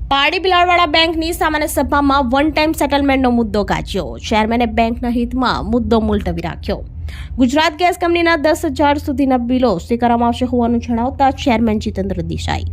પારડી બિલાડવાડા બેંકની સામાન્ય સભામાં વન ટાઈમ સેટલમેન્ટનો મુદ્દો ગાજ્યો. ચેરમેને બેંકના હિતમાં મુદ્દો મુલતવી રાખ્યો. ગુજરાત ગેસ કંપનીના 10,000 સુધીના બિલો સ્વીકારવામાં આવશે હોવાનું જણાવતા ચેરમેન જીતેન્દ્ર દેસાઈ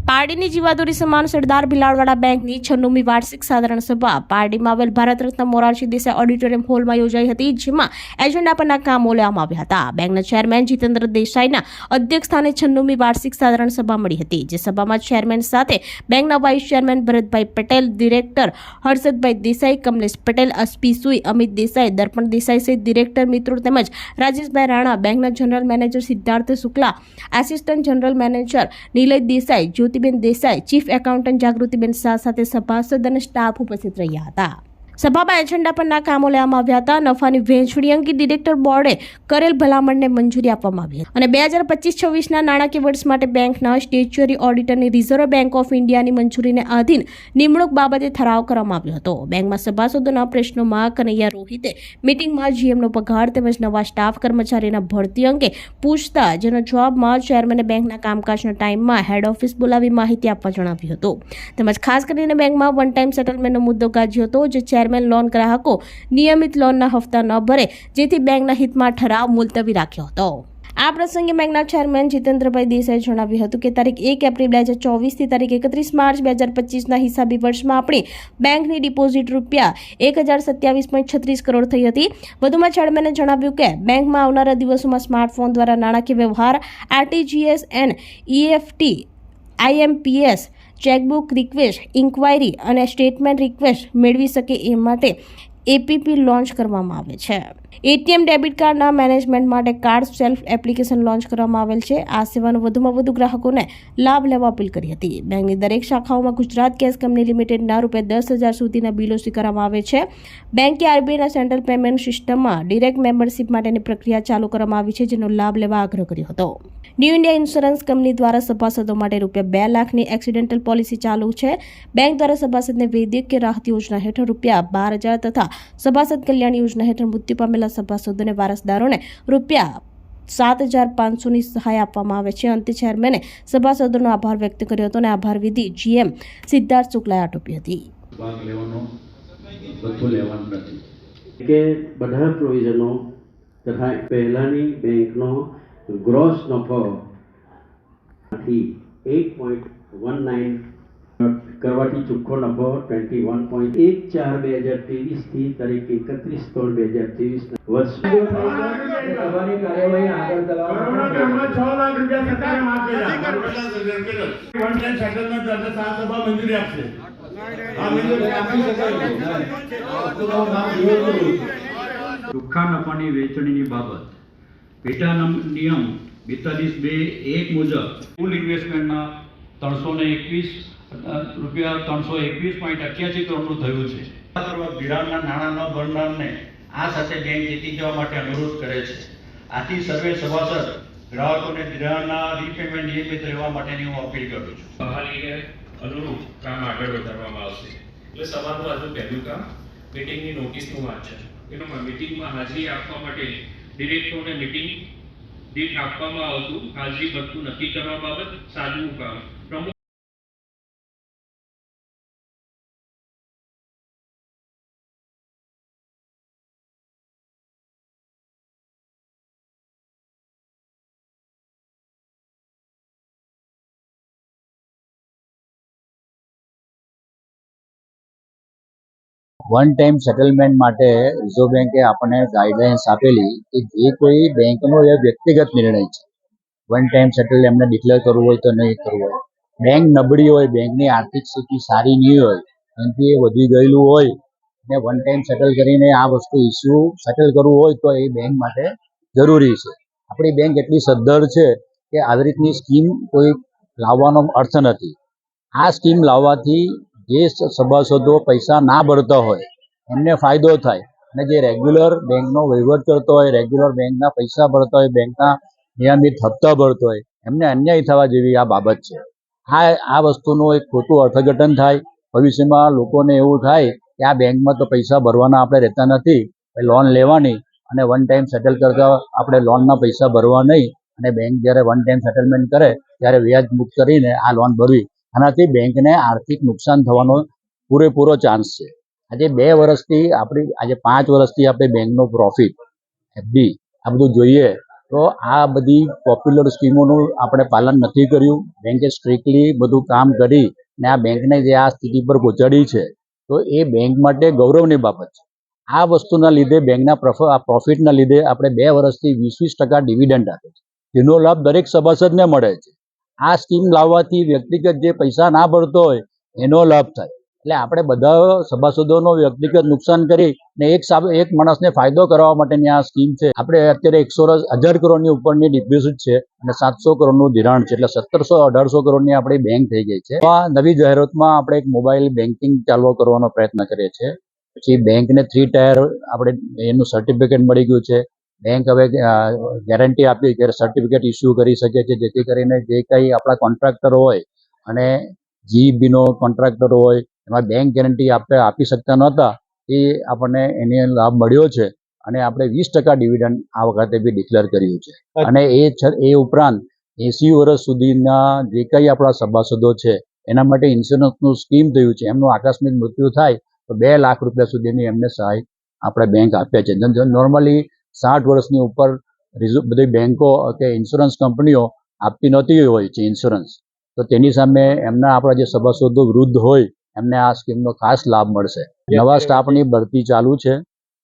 પારડીની જીવાદોરી સમાન સરદાર બિલાડવાડા બેંકની 96મી વાર્ષિક સાધારણ સભા પારડીમાં આવેલ ભારત રત્ન મોરારજી દેસાઈ ઓડિટોરિયમ હોલમાં યોજાઈ હતી, જેમાં એજન્ડા પરના કામો લેવામાં આવ્યા હતા. બેંકના ચેરમેન જીતેન્દ્ર દેસાઈના અધ્યક્ષસ્થાને 96મી વાર્ષિક સાધારણ સભા મળી હતી, જે સભામાં ચેરમેન સાથે બેંકના vice chairman Bharatbhai Patel, director Harshadbhai Desai, Kamlesh Patel, Aspi Sui, Amit Desai, દર્પણ દેસાઈ સહિત ડિરેક્ટર મિત્રો તેમજ રાજેશભાઈ રાણા, બેંકના general manager Siddharth Shukla, assistant general manager Nilay Desai, Jyotiben Desai, chief accountant Jagrutiben Shah સાથે સભાસદ અને સ્ટાફ ઉપસ્થિત રહ્યા હતા. સભામાં એજન્ડા પરના કામો લેવામાં આવ્યા હતા. નફાની વહેંચણી અંગે ડિરેક્ટર બોર્ડે કરેલ ભલામણને મંજૂરી આપવામાં આવી હતી અને 2025-26ના નાણાકીય વર્ષ માટે બેંકના સ્ટેચ્યુઅરી ઓડિટરની રિઝર્વ બેંક ઓફ ઇન્ડિયાની મંજૂરીને આધીન નિમણૂક બાબતે ઠરાવ કરવામાં આવ્યો હતો. બેંકમાં સભાસદોના પ્રશ્નોમાં કનૈયા રોહિતે મીટિંગમાં જીએમનો પગાર તેમજ નવા સ્ટાફ કર્મચારીના ભરતી અંગે પૂછતા, જેનો જવાબમાં ચેરમેને બેંકના કામકાજના ટાઈમમાં હેડ ઓફિસ બોલાવી માહિતી આપવા જણાવ્યું હતું. તેમજ ખાસ કરીને બેંકમાં વન ટાઈમ સેટલમેન્ટનો મુદ્દો ગાજ્યો હતો, જે ચેરમેન લોન ગ્રાહકો નિયમિત લોનના હપ્તા ન ભરે, જેથી બેંકના હિતમાં ઠરાવ મુલતવી રાખ્યો હતો. આ પ્રસંગે બેંકના ચેરમેન જીતેન્દ્રભાઈ દેસાઈએ જણાવ્યું હતું કે તારીખ 1 એપ્રિલ 2024 થી તારીખ 31 માર્ચ 2025ના હિસાબી વર્ષમાં આપણી બેંકની ડિપોઝિટ રૂપિયા 1027.36 કરોડ થઈ હતી. વધુમાં ચેરમેને જણાવ્યું કે બેંકમાં આવનારા દિવસોમાં સ્માર્ટફોન દ્વારા નાણાકીય વ્યવહાર, RTGS and EFT, IMPS, chequebook request, inquiry અને સ્ટેટમેન્ટ રિક્વેસ્ટ મેળવી શકે એ માટે એપીપી લોન્ચ કરવામાં આવે છે. એટીએમ ડેબિટ કાર્ડના મેનેજમેન્ટ માટે કાર્ડ સેલ્ફ એપ્લિકેશન લોન્ચ કરવામાં આવેલ છે. આ સેવાનો વધુમાં વધુ ગ્રાહકોને લાભ લેવા અપીલ કરી હતી. બેંકની દરેક શાખાઓમાં ગુજરાત ગેસ કંપની લિમિટેડના ₹10,000 સુધીના બિલો સ્વીકારવામાં આવે છે. બેંકે આરબીઆઈના સેન્ટ્રલ પેમેન્ટ સિસ્ટમમાં ડિરેક્ટ મેમ્બરશિપ માટેની પ્રક્રિયા ચાલુ કરવામાં આવી છે, જેનો લાભ લેવા આગ્રહ કર્યો હતો. ન્યૂ ઇન્ડિયા ઇન્સ્યોરન્સ કંપની દ્વારા સભાસદો માટે ₹2 લાખની એક્સિડેન્ટલ પોલિસી ચાલુ છે. બેંક દ્વારા સભાસદને વૈદ્યકીય રાહત યોજના હેઠળ ₹12,000 તથા સભાસદ કલ્યાણ યોજના હેઠળ મૃત્યુ પામેલા સભાસદોને વારસદારોને ₹7,500ની સહાય આપવામાં આવે છે. અંતે ચેરમેને સભાસદોનો આભાર વ્યક્ત કર્યો હતો અને આભાર વિધિ જીએમ સિદ્ધાર્થ શુક્લાએ આટોપી હતી. કે બધા પ્રોવિઝનો તથા પહેલાની બેંકનો ગ્રોસ નફો 8.19 કરવાથી ચોખ્ખો નફો 21.14/2023 થી તારીખ 31/3/2023 વર્ષ સભાની કાર્યવાહી આગળ ચલાવવા 6 લાખ રૂપિયા સરકારે માફ કર્યા. વન ટાઈમ સેટલમેન્ટ એટલે સાત સભા મંજૂરી આપશે. આ મંજૂરી આપી શકાય. ચોખ્ખા નફાની વહેંચણીની બાબત પેટા નિયમ 42(2)(1) મુજબ કુલ ઇન્વેસ્ટમેન્ટના ₹321.88 કરોડનું થયું છે. ધિરાણના નાણાં ન ભરનારને આ સાથે બેંક જીતી જવા માટે અનુરોધ કરે છે. આથી સર્વે સભાસદ ગ્રાહકોને ધિરાણના રીપેમેન્ટ નિયમિત રહેવા માટેની હું અપીલ કરું છું. બહાલીને અનુરૂપ કામ આગળ વધારવામાં આવશે. એટલે સભાનું આજનું પહેલું કામ મીટિંગની નોટિસનું વાંચન. એમાં મીટિંગમાં હાજરી આપવા માટે ડિરેક્ટરોને મીટિંગ દીઠ આપવામાં આવતું હાજરી ભથ્થું નક્કી કરવા બાબત સાદું કામ. પ્રમુખ વન ટાઈમ સેટલમેન્ટ માટે રિઝર્વ બેંકે આપણને ગાઈડલાઇન્સ આપેલી કે જે કોઈ બેંકનો એ વ્યક્તિગત નિર્ણય છે. વન ટાઈમ સેટલ એમને ડિક્લેર કરવું હોય તો નહીં કરવું હોય. બેંક નબળી હોય, બેંકની આર્થિક સ્થિતિ સારી નહીં હોય, એનાથી એ વધી ગયેલું હોય અને વન ટાઈમ સેટલ કરીને આ વસ્તુ ઇસ્યુ સેટલ કરવું હોય તો એ બેંક માટે જરૂરી છે. આપણી બેંક એટલી સદ્ધર છે કે આવી રીતની સ્કીમ કોઈ લાવવાનો અર્થ નથી. આ સ્કીમ લાવવાથી જે સભાસદો પૈસા ના ભરતા હોય એમને ફાયદો થાય અને જે રેગ્યુલર બેંકનો વહીવટ કરતો હોય, રેગ્યુલર બેંકના પૈસા ભરતા હોય, બેંકના નિયમિત હપ્તા ભરતો હોય, એમને અન્યાય થવા જેવી આ બાબત છે. આ વસ્તુનું એક ખોટું અર્થઘટન થાય. ભવિષ્યમાં લોકોને એવું થાય કે આ બેંકમાં તો પૈસા ભરવાના આપણે રહેતા નથી, લોન લેવાની અને વન ટાઈમ સેટલ કરતા આપણે લોનના પૈસા ભરવા નહીં અને બેંક જ્યારે વન ટાઈમ સેટલમેન્ટ કરે ત્યારે વ્યાજ મુક્ત કરીને આ લોન ભરવી. આનાથી બેંકને આર્થિક નુકસાન થવાનો પૂરેપૂરો ચાન્સ છે. આજે 2 વર્ષથી આજે 5 વર્ષથી આપણે બેંકનો પ્રોફિટ એફડી આ બધું જોઈએ તો આ બધી પોપ્યુલર સ્કીમોનું આપણે પાલન નથી કર્યું. બેંકે સ્ટ્રિક્ટલી બધું કામ કરી ને આ બેંકને જે આ સ્થિતિ પર પહોંચાડી છે તો એ બેંક માટે ગૌરવની બાબત છે. આ વસ્તુના લીધે બેંકના પ્રોફિટના લીધે આપણે 2 વર્ષથી 20% ડિવિડન્ડ આપે છે, જેનો લાભ દરેક સભાસદને મળે છે. આ સ્કીમ લાવવાથી વ્યક્તિગત જે પૈસા ના ભરતો હોય એનો લાભ થાય. એટલે આપણે બધા સભાસદોનો વ્યક્તિગત નુકસાન કરી ને એક માણસને ફાયદો કરવા માટેની આ સ્કીમ છે. આપણે અત્યારે 1000 કરોડની ઉપરની ડિપોઝિટ છે અને 700 કરોડનું ધિરાણ છે, એટલે 1700-1800 કરોડની આપણી બેંક થઈ ગઈ છે. આ નવી જાહેરાતમાં આપણે એક મોબાઈલ બેન્કિંગ ચાલુ કરવાનો પ્રયત્ન કરીએ છીએ. પછી બેંકને 3 ટાયર આપણે એનું સર્ટિફિકેટ મળી ગયું છે. બેંક હવે ગેરંટી આપી કે સર્ટિફિકેટ ઇસ્યુ કરી શકે છે, જેથી કરીને જે કંઈ આપણા કોન્ટ્રાક્ટરો હોય અને જીઈબીનો કોન્ટ્રાક્ટર હોય એમાં બેંક ગેરંટી આપી શકતા નહોતા, એ આપણને એને લાભ મળ્યો છે. અને આપણે 20% ડિવિડન્ડ આ વખતે બી ડિક્લેર કર્યું છે. અને એ ઉપરાંત 80 વર્ષ સુધીના જે કંઈ આપણા સભાસદો છે એના માટે ઇન્સ્યોરન્સનું સ્કીમ થયું છે. એમનું આકસ્મિક મૃત્યુ થાય તો 2 લાખ રૂપિયા સુધીની એમને સહાય આપણે બેંક આપે છે. નોર્મલી 60 વર્ષની ઉપર બધી બેંકો કે ઇન્સ્યોરન્સ કંપનીઓ આપતી નહોતી હોય છે ઇન્સ્યોરન્સ, તો તેની સામે આપણા જે સભાસદો વૃદ્ધ હોય એમને આ સ્કીમનો ખાસ લાભ મળશે. નવા સ્ટાફની ભરતી ચાલુ છે,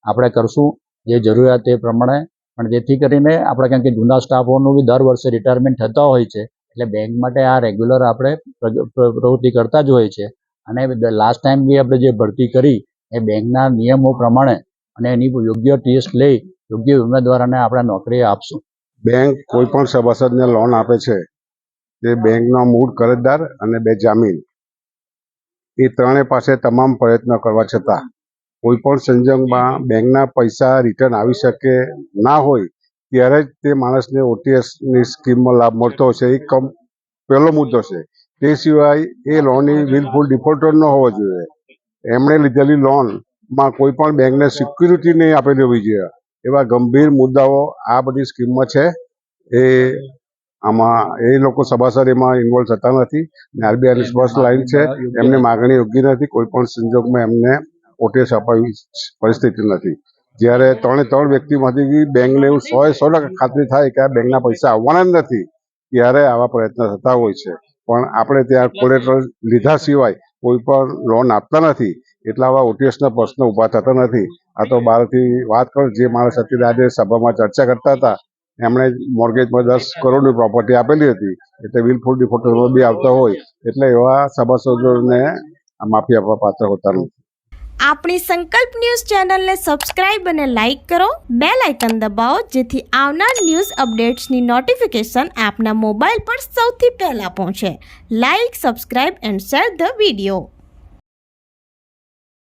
આપણે કરશું જે જરૂરિયાત એ પ્રમાણે, પણ જેથી કરીને આપણે કારણ કે જૂના સ્ટાફોનું બી દર વર્ષે રિટાયરમેન્ટ થતા હોય છે, એટલે બેંક માટે આ રેગ્યુલર આપણે પ્રવૃત્તિ કરતા જ હોય છે. અને લાસ્ટ ટાઈમ બી આપણે જે ભરતી કરી એ બેંકના નિયમો પ્રમાણે અને એની યોગ્ય ટેસ્ટ લઈ યોગ્ય ઉમેદવારોને આપણે નોકરી આપશું. બેંક કોઈ પણ સભાસદને લોન આપે છે તે બેંકનો મૂળ કરજદાર અને 2 જામીન એ ત્રણેય પાસે તમામ પ્રયત્નો કરવા છતાં કોઈ પણ સંજોગમાં બેંકના પૈસા રિટર્ન આવી શકે ના હોય ત્યારે જ તે માણસને ઓટીએસની સ્કીમમાં લાભ મળતો હશે. એ પહેલો મુદ્દો છે. તે સિવાય એ લોનની વિલફુલ ડિફોલ્ટર ન હોવો જોઈએ. એમણે લીધેલી લોનમાં કોઈ પણ બેંકને સિક્યુરિટી નહીં આપેલી હોવી જોઈએ. એવા ગંભીર મુદ્દાઓ આ બધી સ્કીમમાં છે. એ લોકો સભાસદ એમાં ઇન્વોલ્વ થતા નથી. અને આરબીઆઈની સ્પષ્ટ લાઈન છે, એમની માગણી યોગ્ય નથી. કોઈ પણ સંજોગમાં એમને ઓટીએસ અપાવી પરિસ્થિતિ નથી. જ્યારે 3 વ્યક્તિમાંથી બેંકને એવું 100% ખાતરી થાય કે આ બેંકના પૈસા આવવાના જ નથી, ત્યારે આવા પ્રયત્નો થતા હોય છે. પણ આપણે ત્યાં કોલેટરલ લીધા સિવાય કોઈ પણ લોન આપતા નથી, એટલા આવા ઓટીએસના પ્રશ્નો ઊભા થતા નથી. આ તો બહારથી વાત કરો, જે માણસ અત્યારે આજે સભામાં ચર્ચા કરતા હતા એમણે મોર્ગેજમાં 10 કરોડની પ્રોપર્ટી આપેલી હતી, એટલે વિલફુલ ડિફોલ્ટરમાં બી આવતા હોય, એટલે એવા સભાસદોને માફી આપવા પાત્ર હોતા નથી. આપણી સંકલ્પ ન્યૂઝ ચેનલને સબસ્ક્રાઇબ અને લાઇક કરો, બેલ આઇકન દબાવો, જેથી આવનાર ન્યૂઝ અપડેટ્સની નોટિફિકેશન આપના મોબાઈલ પર સૌથી પહેલા પહોંચે. Like, subscribe and share the video.